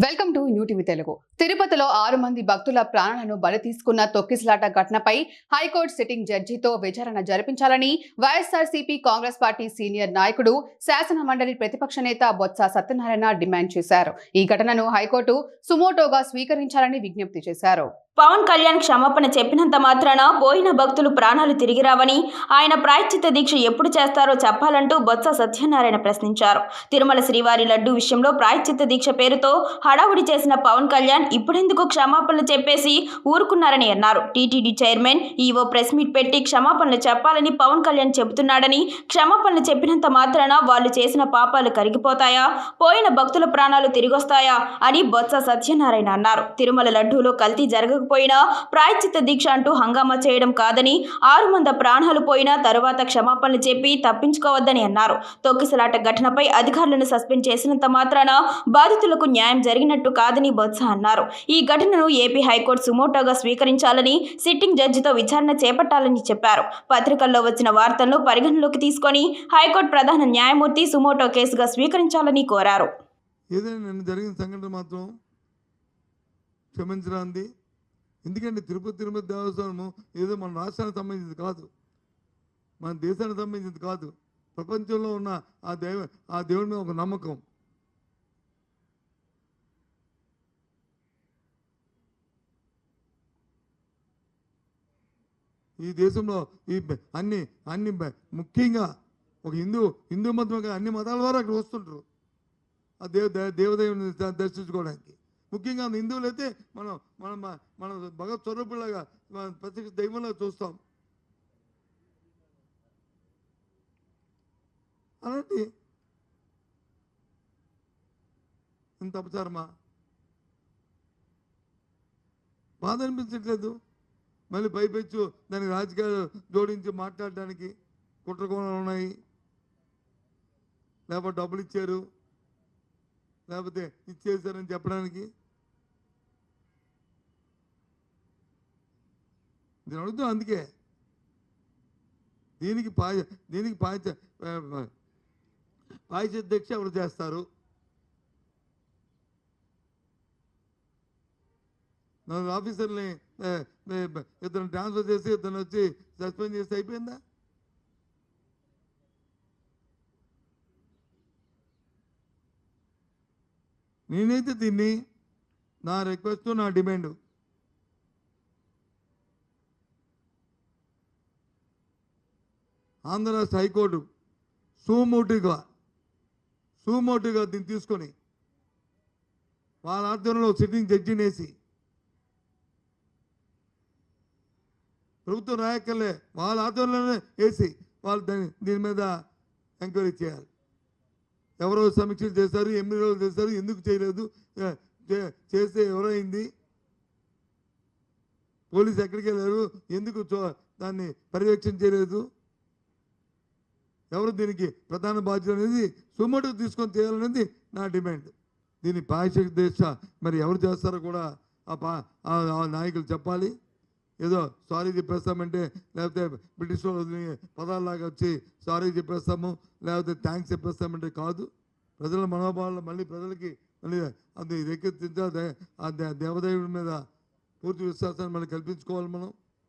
Welcome to New TV Telugu. తిరుపతిలో 6 మంది భక్తుల ప్రాణాలను బలి తీసుకున్న తొక్కిసలాట ఘటనపై హైకోర్టు సిట్టింగ్ జడ్జితో విచారణ జరిపించాలని వైఎస్ఆర్సీపీ కాంగ్రెస్ పార్టీ సీనియర్ నాయకుడు శాసన మండలి ప్రతిపక్ష నేత బొత్స సత్యనారాయణ డిమాండ్ చేశారు. ఈ ఘటనను హైకోర్టు సుమోటోగా స్వీకరించాలని విజ్ఞప్తి చేశారు. పవన్ కళ్యాణ్ క్షమాపణ చెప్పినంత మాత్రాన పోయిన భక్తులు ప్రాణాలు తిరిగి రావని, ఆయన ప్రాయశ్చిత్త దీక్ష ఎప్పుడు చేస్తారో చెప్పాలంటూ బొత్స సత్యనారాయణ ప్రశ్నించారు. తిరుమల శ్రీవారి లడ్డు విషయంలో ప్రాయశ్చిత్త దీక్ష పేరుతో హడావుడి చేసిన పవన్ కళ్యాణ్ ఇప్పుడెందుకు క్షమాపణలు చెప్పేసి ఊరుకున్నారని అన్నారు. TTD chairman EO press meet పెట్టి క్షమాపణలు చెప్పాలని పవన్ కళ్యాణ్ చెబుతున్నాడని, క్షమాపణలు చెప్పినంత మాత్రాన వాళ్ళు చేసిన పాపాలు కరిగిపోతాయా, పోయిన భక్తుల ప్రాణాలు తిరిగొస్తాయా అని బొత్స సత్యనారాయణ అన్నారు. తిరుమల లడ్డూలో కల్తీ జరగకపోయినా ప్రాయశ్చిత్త దీక్ష అంటూ హంగామా చేయడం కాదని, 6 మంది ప్రాణాలు పోయినా తరువాత క్షమాపణలు చెప్పి తప్పించుకోవద్దని అన్నారు. తొక్కిసలాట ఘటనపై అధికారులను సస్పెండ్ చేసినంత మాత్రాన బాధితులకు న్యాయం జరిగినట్టు కాదని బొత్స అన్నారు. ఈ ఘటనను ఏపీ హైకోర్టు సుమోటోగా స్వీకరించాలని, సిట్టింగ్ జడ్జితో విచారణ చేపట్టాలని చెప్పారు. పత్రికల్లో వచ్చిన వార్తలను పరిగణలోకి తీసుకొని హైకోర్టు ప్రధాన న్యాయమూర్తి సుమోటో కేసుగా స్వీకరించాలని కోరారు. ఏదైనా జరిగిన సంఘటన మాత్రం క్షమించరాంది. ఎందుకంటే తిరుపతి దేవస్థానము ఏదో మన రాష్ట్రానికి సంబంధించింది కాదు, మన దేశానికి సంబంధించింది కాదు. ప్రపంచంలో ఉన్న ఆ దేవుడి మీద ఒక నమ్మకం. ఈ దేశంలో ఈ అన్ని ముఖ్యంగా ఒక హిందూ మతం అన్ని మతాల వారు అక్కడ వస్తుంటారు ఆ దేవదేవుని దర్శించుకోవడానికి. ముఖ్యంగా హిందువులు అయితే మనం భగవత్ స్వరూపులాగా ప్రత్యక్ష దైవంలో చూస్తాం. అలాంటి ఇంత అపచారమా? బాధ అనిపించట్లేదు. మళ్ళీ పైపెచ్చు దానికి రాజకీయాలు జోడించి మాట్లాడడానికి కుట్రకోణాలు ఉన్నాయి. లేకపోతే డబ్బులు ఇచ్చారు, లేకపోతే ఇచ్చేసారని చెప్పడానికి. నేను అడుగుతాను. అందుకే దీనికి పాయశధ్యక్ష ఎవరు చేస్తారు? నలుగురు ఆఫీసర్ని ఇతను ట్రాన్స్ఫర్ చేసి ఇతను వచ్చి సస్పెండ్ చేసి అయిపోయిందా? నేనైతే దీన్ని నా రిక్వెస్ట్, నా డిమాండ్ ఆంధ్ర రాష్ట్ర హైకోర్టు సుమోటోగా దీన్ని తీసుకొని వాళ్ళ ఆధ్వర్యంలో సిట్టింగ్ జడ్జిని వేసి, ప్రభుత్వం రాయక్కర్లే, వాళ్ళ ఆధ్వర్యంలోనే వేసి వాళ్ళు దీని మీద ఎంక్వైరీ చేయాలి. ఎవరో సమీక్షలు చేశారు, 8 రోజులు చేశారు, ఎందుకు చేయలేదు, చేస్తే ఎవరైంది, పోలీసు ఎక్కడికి వెళ్ళారు, ఎందుకు దాన్ని పర్యవేక్షణ చేయలేదు, ఎవరు దీనికి ప్రధాన బాధ్యత అనేది సుమోటో తీసుకొని చేయాలనేది నా డిమాండ్. దీన్ని పాయశక్తి దీక్ష మరి ఎవరు చేస్తారో కూడా ఆ నాయకులు చెప్పాలి. ఏదో సారీ చెప్పేస్తామంటే, లేకపోతే బ్రిటిష్ వాళ్ళు పదాల్లాగా వచ్చి సారీ చెప్పేస్తాము, లేకపోతే థ్యాంక్స్ చెప్పేస్తామంటే కాదు. ప్రజల మనోభావాలు మళ్ళీ ప్రజలకి మళ్ళీ అది రేకెత్తించాలి. ఆ దేవదేవుడి మీద పూర్తి విశ్వాసాన్ని మళ్ళీ కల్పించుకోవాలి మనం.